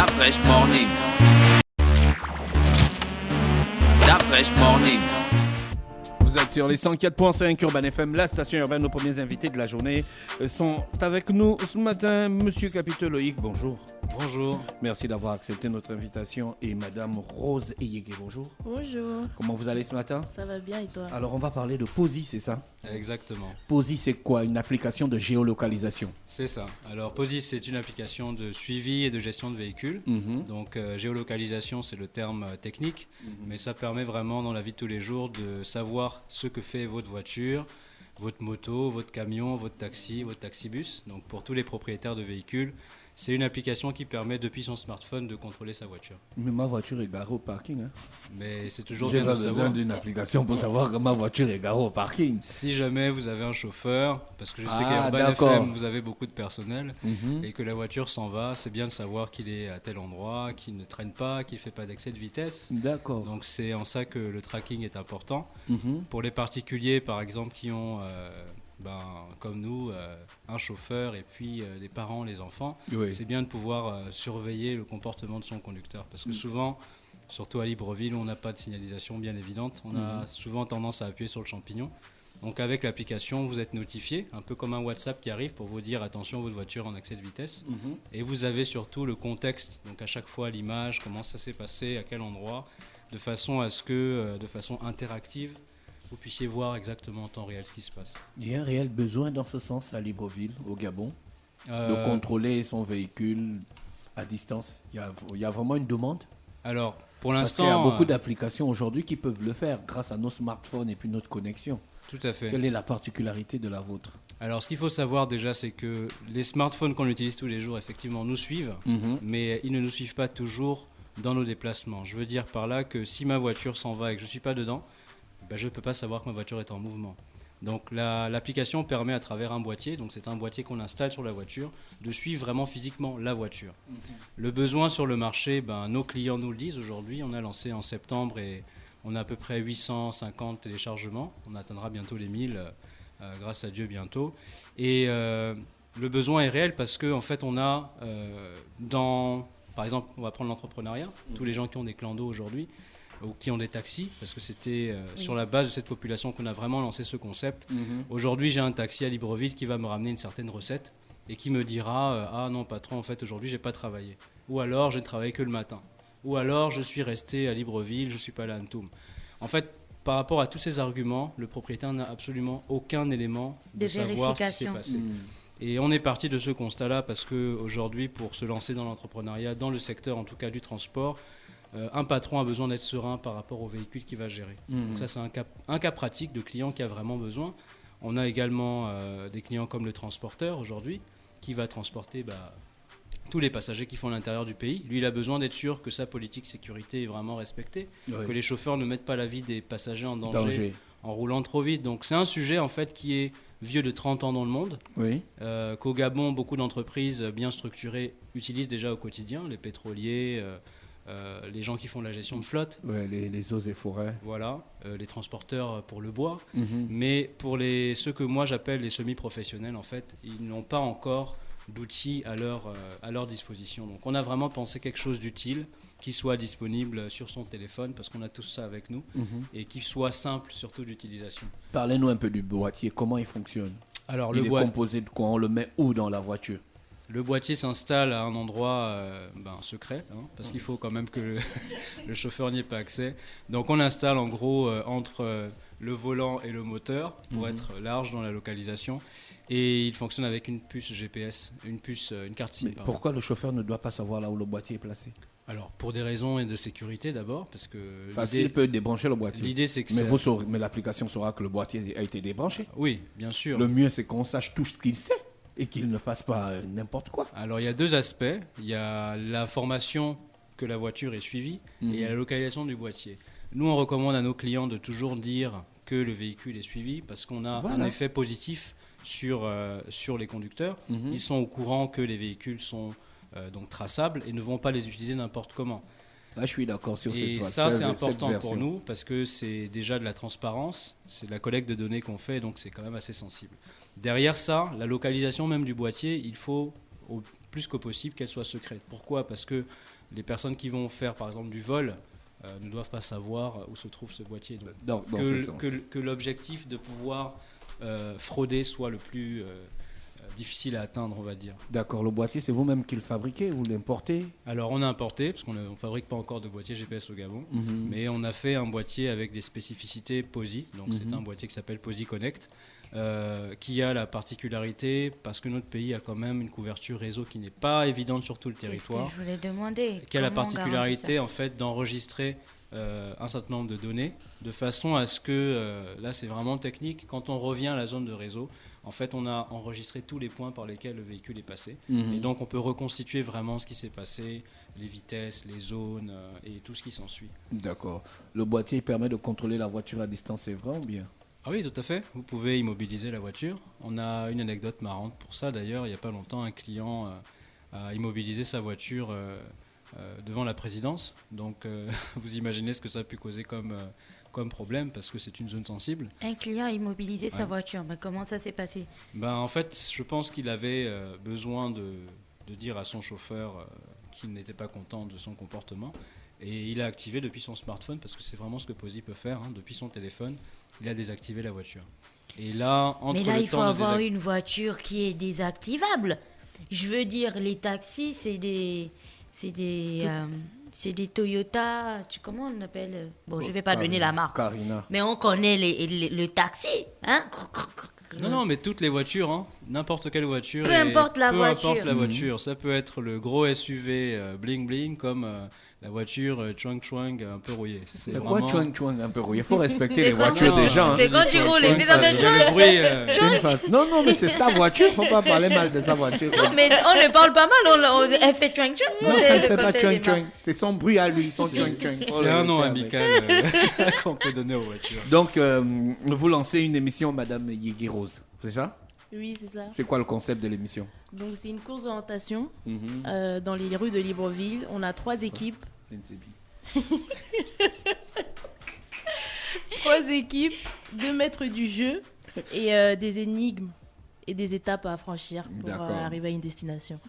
Fresh Morning. La Fresh Morning. Vous êtes sur les 104.5 Urban FM, la station urbaine. Nos premiers invités de la journée sont avec nous ce matin. Monsieur Capitaine Loïc, bonjour. Bonjour. Merci d'avoir accepté notre invitation. Et Madame Rose Eyégué, bonjour. Bonjour. Comment vous allez ce matin? Ça va bien et toi? Alors, on va parler de POSI, c'est ça? Exactement. POSI, c'est quoi? Une application de géolocalisation. C'est ça. Alors, POSI, c'est une application de suivi et de gestion de véhicules. Donc, géolocalisation, c'est le terme technique, mais ça permet vraiment dans la vie de tous les jours de savoir ce que fait votre voiture, votre moto, votre camion, votre taxi, votre taxibus. Donc, pour tous les propriétaires de véhicules, c'est une application qui permet depuis son smartphone de contrôler sa voiture. Mais ma voiture est garée au parking. Hein? Mais c'est toujours J'ai bien pas de besoin savoir. d'une application pour savoir que ma voiture est garée au parking. Si jamais vous avez un chauffeur, parce que je sais qu'à Urban d'accord. FM, vous avez beaucoup de personnel, et que la voiture s'en va, c'est bien de savoir qu'il est à tel endroit, qu'il ne traîne pas, qu'il ne fait pas d'excès de vitesse. D'accord. Donc c'est en ça que le tracking est important. Pour les particuliers, par exemple, qui ont, comme nous, un chauffeur et puis les parents, les enfants, Oui. c'est bien de pouvoir surveiller le comportement de son conducteur. Parce que souvent, surtout à Libreville, où on n'a pas de signalisation bien évidente, on a souvent tendance à appuyer sur le champignon. Donc avec l'application, vous êtes notifié, un peu comme un WhatsApp qui arrive pour vous dire attention, votre voiture en excès de vitesse. Et vous avez surtout le contexte, donc à chaque fois l'image, comment ça s'est passé, à quel endroit, de façon à ce que, de façon interactive, vous puissiez voir exactement en temps réel ce qui se passe. Il y a un réel besoin dans ce sens à Libreville, au Gabon, de contrôler son véhicule à distance. Il y a vraiment une demande. Alors, pour Parce qu'il y l'instant, a beaucoup d'applications aujourd'hui qui peuvent le faire grâce à nos smartphones et puis notre connexion. tout à fait. Quelle est la particularité de la vôtre? Alors, ce qu'il faut savoir déjà, c'est que les smartphones qu'on utilise tous les jours, effectivement, nous suivent, mais ils ne nous suivent pas toujours dans nos déplacements. Je veux dire par là que si ma voiture s'en va et que je ne suis pas dedans, je ne peux pas savoir que ma voiture est en mouvement. Donc l'application permet à travers un boîtier, donc c'est un boîtier qu'on installe sur la voiture, de suivre vraiment physiquement la voiture. Le besoin sur le marché, nos clients nous le disent aujourd'hui. On a lancé en septembre et on a à peu près 850 téléchargements. On atteindra bientôt les 1000, grâce à Dieu bientôt. Et le besoin est réel parce qu'en fait on a par exemple, on va prendre l'entrepreneuriat, tous les gens qui ont des clandos aujourd'hui, ou qui ont des taxis, parce que c'était sur la base de cette population qu'on a vraiment lancé ce concept. Aujourd'hui, j'ai un taxi à Libreville qui va me ramener une certaine recette et qui me dira ah non patron, en fait aujourd'hui j'ai pas travaillé, ou alors j'ai travaillé que le matin, ou alors je suis resté à Libreville, je suis pas allé à Antoum. En fait, par rapport à tous ces arguments, le propriétaire n'a absolument aucun élément de savoir ce qui s'est passé. Et on est parti de ce constat-là parce qu'aujourd'hui, pour se lancer dans l'entrepreneuriat, dans le secteur en tout cas du transport, un patron a besoin d'être serein par rapport au véhicule qu'il va gérer. Donc ça, c'est un cas pratique de client qui a vraiment besoin. On a également des clients comme le transporteur aujourd'hui, qui va transporter tous les passagers qui font l'intérieur du pays. Lui, il a besoin d'être sûr que sa politique sécurité est vraiment respectée, que les chauffeurs ne mettent pas la vie des passagers en danger en roulant trop vite. Donc c'est un sujet en fait qui est vieux de 30 ans dans le monde, qu'au Gabon, beaucoup d'entreprises bien structurées utilisent déjà au quotidien, les pétroliers, les gens qui font la gestion de flotte. Les eaux et forêts. Voilà, les transporteurs pour le bois. Mais pour ceux que moi j'appelle les semi-professionnels, en fait, ils n'ont pas encore d'outils à leur disposition. Donc on a vraiment pensé quelque chose d'utile, qui soit disponible sur son téléphone, parce qu'on a tout ça avec nous, et qui soit simple surtout d'utilisation. Parlez-nous un peu du boîtier, comment il fonctionne? Alors, il est composé de quoi? On le met où dans la voiture? Le boîtier s'installe à un endroit secret, parce qu'il faut quand même que le chauffeur n'y ait pas accès. Donc on installe en gros entre le volant et le moteur pour être large dans la localisation. Et il fonctionne avec une puce GPS, une carte SIM. Mais pourquoi le chauffeur ne doit pas savoir là où le boîtier est placé? Alors pour des raisons de sécurité d'abord, parce qu'il peut débrancher le boîtier. L'idée c'est que mais l'application saura que le boîtier a été débranché. Oui, bien sûr. Le mieux c'est qu'on sache tout ce qu'il sait et qu'il ne fasse pas n'importe quoi. Alors il y a deux aspects. Il y a l'information que la voiture est suivie et il y a la localisation du boîtier. Nous on recommande à nos clients de toujours dire que le véhicule est suivi parce qu'on a un effet positif sur les conducteurs. Ils sont au courant que les véhicules sont donc traçables et ne vont pas les utiliser n'importe comment. Là, je suis d'accord sur cette version. Et ça, c'est important pour nous parce que c'est déjà de la transparence, c'est de la collecte de données qu'on fait, donc c'est quand même assez sensible. Derrière ça, la localisation même du boîtier, il faut plus qu'au possible qu'elle soit secrète. Pourquoi ? Parce que les personnes qui vont faire par exemple du vol ne doivent pas savoir où se trouve ce boîtier. Donc, Dans ce sens. que l'objectif de pouvoir frauder soit le plus difficile à atteindre, on va dire. D'accord, le boîtier, c'est vous-même qui le fabriquez, vous l'importez? Alors on a importé, parce qu'on ne fabrique pas encore de boîtier GPS au Gabon, mais on a fait un boîtier avec des spécificités POSI, donc c'est un boîtier qui s'appelle POSI Connect, qui a la particularité, parce que notre pays a quand même une couverture réseau qui n'est pas évidente sur tout le territoire, C'est ce que je voulais demander. qui a la Comment on garantit particularité ça en fait d'enregistrer un certain nombre de données, de façon à ce que, là c'est vraiment technique, quand on revient à la zone de réseau, en fait on a enregistré tous les points par lesquels le véhicule est passé, et donc on peut reconstituer vraiment ce qui s'est passé, les vitesses, les zones et tout ce qui s'ensuit. D'accord. Le boîtier permet de contrôler la voiture à distance, c'est vrai ou bien? Ah oui, tout à fait. Vous pouvez immobiliser la voiture. On a une anecdote marrante pour ça. D'ailleurs, il n'y a pas longtemps, un client a immobilisé sa voiture devant la présidence. Donc, vous imaginez ce que ça a pu causer comme problème, parce que c'est une zone sensible. Un client a immobilisé sa Ouais. voiture. Mais comment ça s'est passé? En fait, je pense qu'il avait besoin de dire à son chauffeur qu'il n'était pas content de son comportement. Et il a activé depuis son smartphone, parce que c'est vraiment ce que POSI peut faire, hein, depuis son téléphone. Il a désactivé la voiture. Et là, entre Mais là, le il faut temps de avoir une voiture qui est désactivable. Je veux dire, les taxis, c'est des Toyota. Comment on appelle? Bon, je vais pas donner la marque. Carina. Mais on connaît le taxi, hein? Non, mais toutes les voitures, hein, n'importe quelle voiture. Peu importe la voiture. Importe la voiture. Ça peut être le gros SUV bling bling comme la voiture Chuang Chuang un peu rouillée. C'est quoi Chuang Chuang un peu rouillé? Il faut respecter les C'est voitures comment des gens. hein. C'est quand tu roules, mais ça fait il y a le bruit. C'est une face. Non, mais c'est sa voiture. Faut pas parler mal de sa voiture. Non, mais on ne parle pas mal, elle fait chuang chuang. Non, ça ne fait pas Chuang Chuang. C'est son bruit à lui, son Chuang Chuang. C'est un nom amical qu'on peut donner aux voitures. Donc, vous lancez une émission, Madame Yegi Rose, c'est ça? Oui, c'est ça. C'est quoi le concept de l'émission? Donc, c'est une course d'orientation dans les rues de Libreville. On a 3 équipes. 3 équipes, 2 maîtres du jeu et des énigmes et des étapes à franchir pour D'accord. arriver à une destination.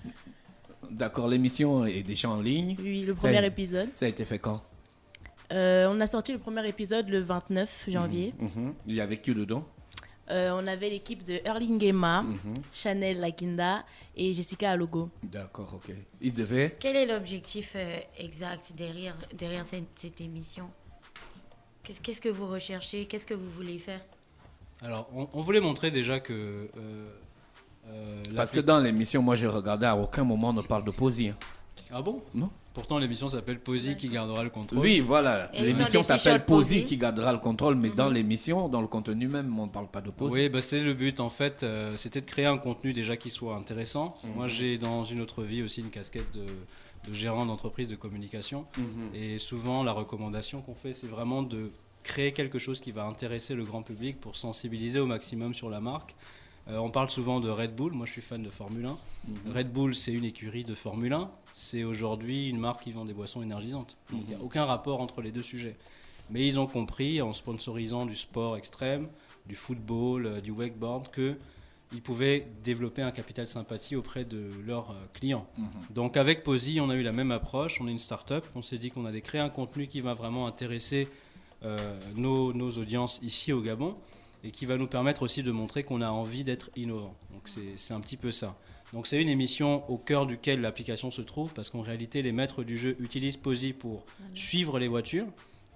D'accord, l'émission est déjà en ligne. Oui, le Ça premier a- épisode. Ça a été fait quand? On a sorti le premier épisode le 29 janvier. Il y avait qui dedans? On avait l'équipe de Erlingema, Chanel Lakinda et Jessica Alogo. D'accord, ok. Il devait... Quel est l'objectif exact derrière cette émission? Qu'est-ce que vous recherchez? Qu'est-ce que vous voulez faire? Alors, on voulait montrer déjà que. Parce que dans l'émission, moi j'ai regardé, à aucun moment on ne parle de poésie. hein. Ah bon? Non. Pourtant, l'émission s'appelle POSI qui gardera le contrôle. Oui, voilà. Et ils ont L'émission des s'appelle t-shirts Poésie Poésie. qui gardera le contrôle, mais dans l'émission, dans le contenu même, on ne parle pas de poésie. Oui, c'est le but en fait, c'était de créer un contenu déjà qui soit intéressant. Moi j'ai dans une autre vie aussi une casquette de gérant d'entreprise de communication, et souvent la recommandation qu'on fait c'est vraiment de créer quelque chose qui va intéresser le grand public pour sensibiliser au maximum sur la marque. On parle souvent de Red Bull, moi je suis fan de Formule 1. Red Bull c'est une écurie de Formule 1, c'est aujourd'hui une marque qui vend des boissons énergisantes. Donc il n'y a aucun rapport entre les deux sujets. Mais ils ont compris, en sponsorisant du sport extrême, du football, du wakeboard, qu'ils pouvaient développer un capital sympathie auprès de leurs clients. Donc avec POSI, on a eu la même approche, on est une start-up, on s'est dit qu'on allait créer un contenu qui va vraiment intéresser nos audiences ici au Gabon, et qui va nous permettre aussi de montrer qu'on a envie d'être innovant. Donc c'est un petit peu ça. Donc c'est une émission au cœur duquel l'application se trouve, parce qu'en réalité les maîtres du jeu utilisent POSI pour suivre les voitures.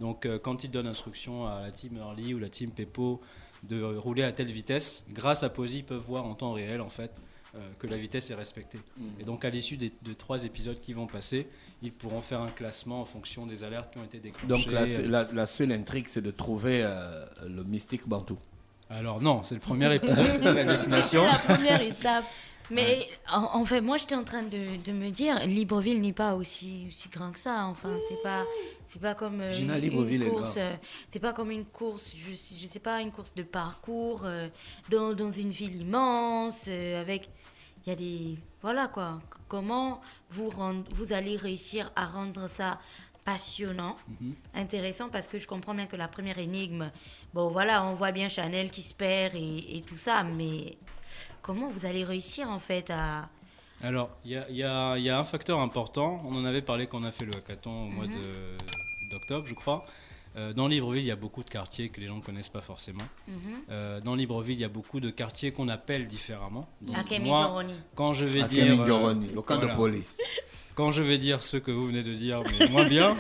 Donc quand ils donnent instruction à la team Early ou la team Peppo de rouler à telle vitesse, grâce à POSI ils peuvent voir en temps réel en fait que la vitesse est respectée. Et donc à l'issue de 3 épisodes qui vont passer, ils pourront faire un classement en fonction des alertes qui ont été déclenchées. Donc la seule intrigue, c'est de trouver le mystique Bantou. Alors non, c'est le premier épisode, c'est la destination. C'est la première étape. Mais en fait, moi, j'étais en train de me dire, Libreville n'est pas aussi grand que ça. Enfin, c'est pas comme Gina, Libreville est course. grand. C'est pas comme une course. Je sais pas, une course de parcours dans une ville immense avec. Il y a des voilà quoi. Comment vous allez réussir à rendre ça passionnant, intéressant, parce que je comprends bien que la première énigme, bon voilà, on voit bien Chanel qui se perd et tout ça, mais comment vous allez réussir en fait Alors, il y a un facteur important. On en avait parlé quand on a fait le hackathon au mois d'octobre, je crois. Dans Libreville, il y a beaucoup de quartiers que les gens ne connaissent pas forcément. Dans Libreville, il y a beaucoup de quartiers qu'on appelle différemment. Donc, moi, quand je vais dire... le camp de police. Quand je vais dire ce que vous venez de dire, mais moins bien,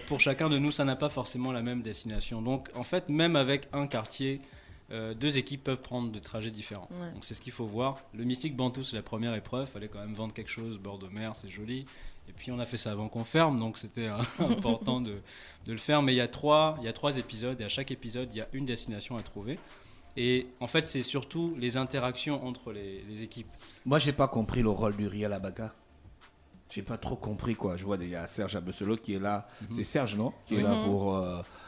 pour chacun de nous, ça n'a pas forcément la même destination. Donc, en fait, même avec un quartier, deux équipes peuvent prendre des trajets différents. Ouais. Donc, c'est ce qu'il faut voir. Le Mystique Bantou, c'est la première épreuve. Il fallait quand même vendre quelque chose, bord de mer, c'est joli. Et puis, on a fait ça avant qu'on ferme, donc c'était important de le faire. Mais il y a trois épisodes, et à chaque épisode, il y a une destination à trouver. Et en fait, c'est surtout les interactions entre les équipes. Moi, je n'ai pas compris le rôle du Riel Abaga. J'ai pas trop compris quoi. Je vois il y a Serge Abesselot qui est là. C'est Serge, non? Qui est là pour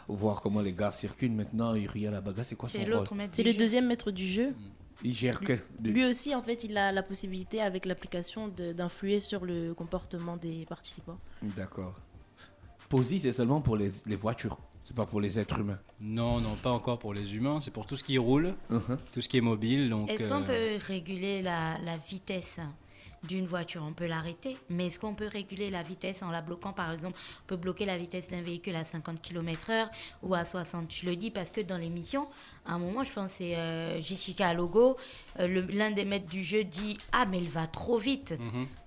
voir comment les gars circulent. Maintenant, Uriel Abaga, c'est quoi son rôle? C'est le deuxième maître du jeu. Il gère lui aussi, en fait, il a la possibilité avec l'application d'influer sur le comportement des participants. D'accord. Posi, c'est seulement pour les voitures. C'est pas pour les êtres humains. Non, pas encore pour les humains. C'est pour tout ce qui roule, tout ce qui est mobile. Donc, est-ce qu'on peut réguler la vitesse d'une voiture, on peut l'arrêter, mais est-ce qu'on peut réguler la vitesse en la bloquant? Par exemple, on peut bloquer la vitesse d'un véhicule à 50 km/h ou à 60. Je le dis parce que dans l'émission, à un moment, je pense que c'est Jessica Logo, l'un des maîtres du jeu dit « Ah, mais il va trop vite ».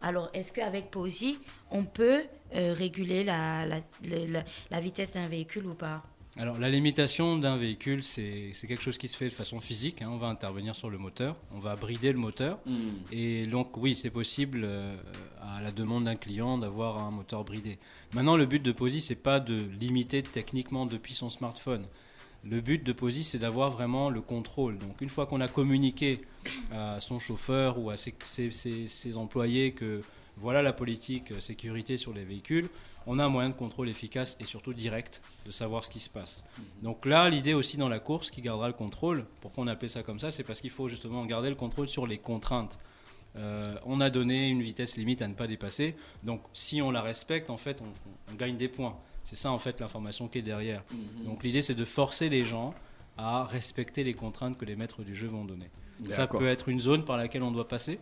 Alors, est-ce qu'avec Posi, on peut réguler la vitesse d'un véhicule ou pas? Alors, la limitation d'un véhicule, c'est quelque chose qui se fait de façon physique. On va intervenir sur le moteur, on va brider le moteur. Et donc, oui, c'est possible, à la demande d'un client, d'avoir un moteur bridé. Maintenant, le but de Posi, c'est pas de limiter techniquement depuis son smartphone. Le but de Posi, c'est d'avoir vraiment le contrôle. Donc, une fois qu'on a communiqué à son chauffeur ou à ses employés que voilà la politique sécurité sur les véhicules, on a un moyen de contrôle efficace et surtout direct de savoir ce qui se passe. Donc là, l'idée aussi dans la course qui gardera le contrôle, pourquoi on appelle ça comme ça, c'est parce qu'il faut justement garder le contrôle sur les contraintes. On a donné une vitesse limite à ne pas dépasser, donc si on la respecte, en fait, on gagne des points. C'est ça en fait l'information qui est derrière. Donc l'idée, c'est de forcer les gens à respecter les contraintes que les maîtres du jeu vont donner. Ça peut être une zone par laquelle on doit passer,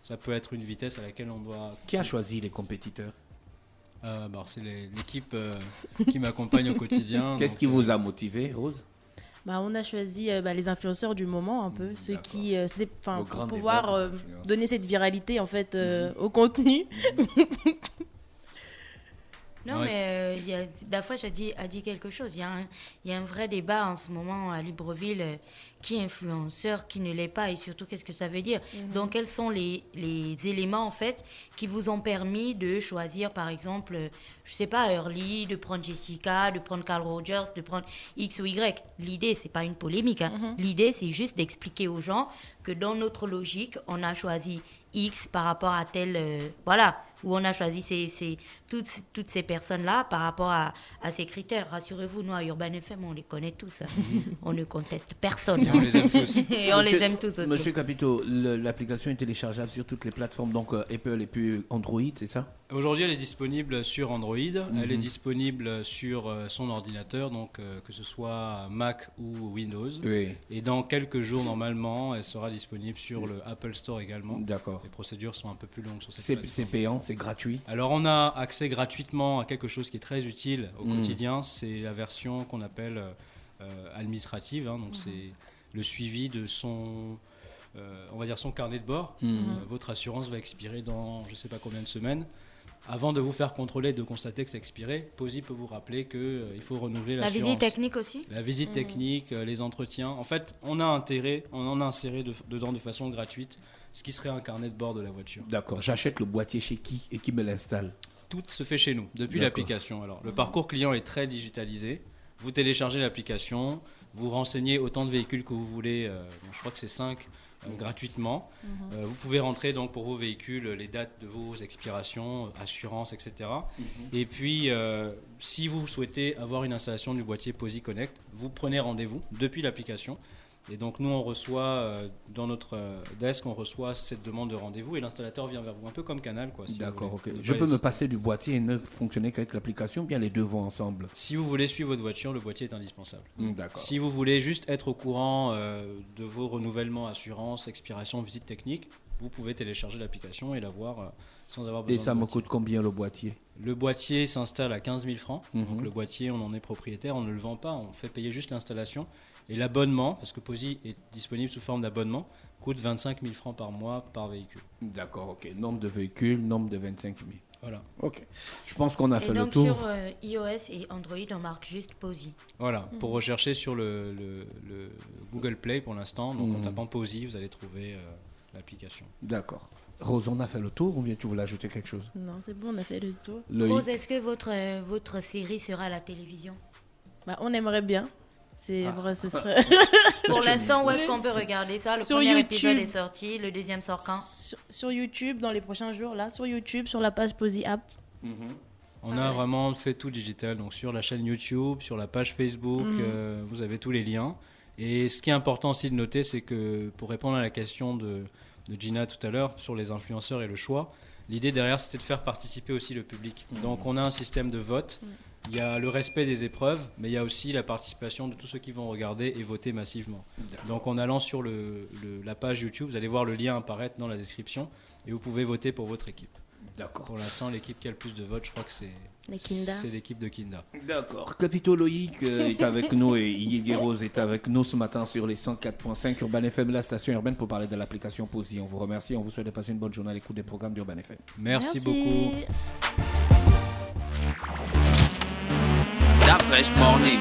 ça peut être une vitesse à laquelle on doit... Qui a choisi les compétiteurs? C'est l'équipe qui m'accompagne au quotidien. Qu'est-ce qui vous a motivé, Rose? On a choisi les influenceurs du moment, un peu, ceux qui, pour pouvoir donner cette viralité en fait au contenu. Non, mais Dafresh a dit quelque chose. Il y a un vrai débat en ce moment à Libreville. Qui est influenceur, qui ne l'est pas, et surtout, qu'est-ce que ça veut dire? Donc, quels sont les éléments, en fait, qui vous ont permis de choisir, par exemple, je sais pas, Early, de prendre Jessica, de prendre Carl Rogers, de prendre X ou Y? L'idée, c'est pas une polémique. L'idée, c'est juste d'expliquer aux gens que dans notre logique, on a choisi X par rapport à tel... où on a choisi toutes ces personnes-là par rapport à ces critères. Rassurez-vous, nous, à Urban FM, on les connaît tous. On ne conteste personne. On les aime tous. Et on les aime tous aussi. Monsieur Capito, l'application est téléchargeable sur toutes les plateformes, donc Apple et puis Android, c'est ça? Aujourd'hui, elle est disponible sur Android. Elle est disponible sur son ordinateur, donc que ce soit Mac ou Windows. Oui. Et dans quelques jours, normalement, elle sera disponible sur le Apple Store également. D'accord. Les procédures sont un peu plus longues sur cette plateforme. C'est payant, c'est gratuit? Alors, on a accès gratuitement à quelque chose qui est très utile au quotidien. C'est la version qu'on appelle administrative. Donc, c'est le suivi de son... on va dire son carnet de bord. Votre assurance va expirer dans je ne sais pas combien de semaines. Avant de vous faire contrôler et de constater que c'est expiré, Posi peut vous rappeler qu'il faut renouveler l'assurance. La visite technique aussi? La visite technique, les entretiens. En fait, on en a inséré dedans de façon gratuite ce qui serait un carnet de bord de la voiture. D'accord. J'achète le boîtier chez qui et qui me l'installe? Tout se fait chez nous, depuis l'application. Alors, le parcours client est très digitalisé. Vous téléchargez l'application, vous renseignez autant de véhicules que vous voulez. Je crois que c'est 5. Gratuitement. Vous pouvez rentrer donc pour vos véhicules les dates de vos expirations, assurances, etc. Et puis, si vous souhaitez avoir une installation du boîtier Posi Connect, vous prenez rendez-vous depuis l'application. Et donc, nous, on reçoit, dans notre desk, on reçoit cette demande de rendez-vous et l'installateur vient vers vous, un peu comme Canal. D'accord, ok. Je peux me passer du boîtier et ne fonctionner qu'avec l'application, bien les deux vont ensemble? Si vous voulez suivre votre voiture, le boîtier est indispensable. D'accord. Si vous voulez juste être au courant de vos renouvellements, assurances, expirations, visites techniques, vous pouvez télécharger l'application et la voir sans avoir besoin Et ça de me boîtier. coûte combien le boîtier? Le boîtier s'installe à 15 000 francs. Donc le boîtier, on en est propriétaire, on ne le vend pas, on fait payer juste l'installation. Et l'abonnement, parce que Posi est disponible sous forme d'abonnement, coûte 25 000 francs par mois par véhicule. D'accord, ok. Nombre de véhicules, nombre de 25 000. Voilà. Ok. Je pense qu'on a Et fait le donc tour. sur iOS et Android, on marque juste Posi. Voilà, pour rechercher sur le Google Play pour l'instant, donc en tapant Posi, vous allez trouver l'application. D'accord. Rose, on a fait le tour ou bien tu voulais ajouter quelque chose? Non, c'est bon, on a fait le tour. Loïc? Rose, est-ce que votre série sera à la télévision? Bah, on aimerait bien. C'est vrai, ce serait. Pour l'instant, où est-ce qu'on peut regarder ça? Le Sur premier YouTube. épisode est sorti, le deuxième sort quand? Sur YouTube, dans les prochains jours, là, sur YouTube, sur la page Posi App. On a vraiment fait tout digital, donc sur la chaîne YouTube, sur la page Facebook, vous avez tous les liens. Et ce qui est important aussi de noter, c'est que pour répondre à la question de Gina tout à l'heure sur les influenceurs et le choix, l'idée derrière c'était de faire participer aussi le public. Donc on a un système de vote, il y a le respect des épreuves, mais il y a aussi la participation de tous ceux qui vont regarder et voter massivement. Donc en allant sur la page YouTube, vous allez voir le lien apparaître dans la description et vous pouvez voter pour votre équipe. D'accord. Pour l'instant, l'équipe qui a le plus de votes, je crois que c'est l'équipe de Kinda. D'accord. Capito Loïc est avec nous et Yégué Rose est avec nous ce matin sur les 104.5 Urban FM, la station urbaine, pour parler de l'application Posi. On vous remercie, on vous souhaite de passer une bonne journée à l'écoute des programmes d'Urban FM. Merci beaucoup. Start Fresh Morning.